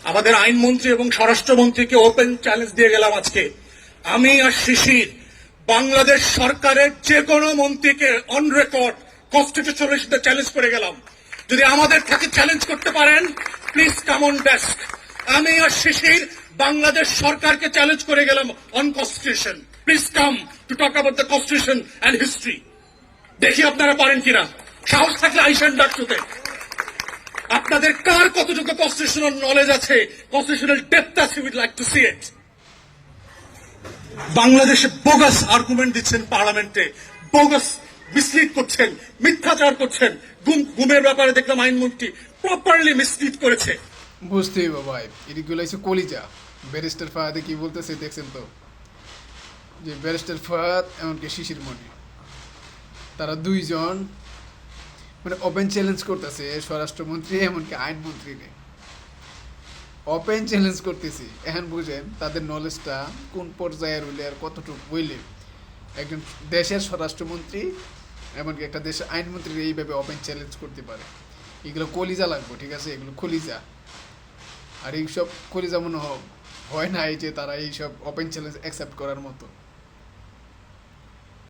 আমাদের আইনমন্ত্রী এবং স্বরাষ্ট্রমন্ত্রীকে ওপেন চ্যালেঞ্জ দিয়ে গেলাম আজকে। আমি আর শিশির বাংলাদেশ সরকারের যে কোনো মন্ত্রীকে অন রেকর্ড কনস্টিটিউশনাল ইস্যুতে চ্যালেঞ্জ করে গেলাম, যদি আমাদের থেকে চ্যালেঞ্জ করতে পারেন প্লিজ কাম অন ডেস্ক। আমি আর শিশির বাংলাদেশ সরকারকে চ্যালেঞ্জ করে গেলাম on constitution, please come to talk about the constitution and history. দেখি আপনারা পারেন কিনা, সাহস থাকলে আইসেন ডাকতে। আপনাদের কার কতটুকু কনস্টিটিউশনাল নলেজ আছে, কনস্টিটিউশনাল ডেপথ আছে, উইড লাইক টু সি ইট। বাংলাদেশে বোগাস আর্গুমেন্ট দিচ্ছেন পার্লামেন্টে, বোগাস মিসলিড করছেন, মিথ্যাচার করছেন। গুমের ব্যাপারে দেখলাম আইনমন্ত্রী প্রপারলি মিসলিড করেছে। বুঝতেই ভাই, এদিকগুলো হচ্ছে কলিজা। ব্যারিস্টার ফাহাদে কি বলতেছে দেখছেন তো, যে ব্যারিস্টার ফাহাদ এমনকি শিশির মনি তারা দুইজন মানে ওপেন চ্যালেঞ্জ করতেছে স্বরাষ্ট্রমন্ত্রী এমনকি আইনমন্ত্রীকে, ওপেন চ্যালেঞ্জ করতেছি। এখন বুঝেন তাদের নলেজটা কোন পর্যায়ের হইলে আর কতটুকু হইলে একজন দেশের স্বরাষ্ট্রমন্ত্রী এমনকি একটা দেশের আইনমন্ত্রী এইভাবে ওপেন চ্যালেঞ্জ করতে পারে। এগুলো কলিজা লাগবে, ঠিক আছে, এগুলো কলিজা। আর এইসব কলিজা মনে হয় না এই যে তারা এইসব ওপেন চ্যালেঞ্জ অ্যাকসেপ্ট করার মতো।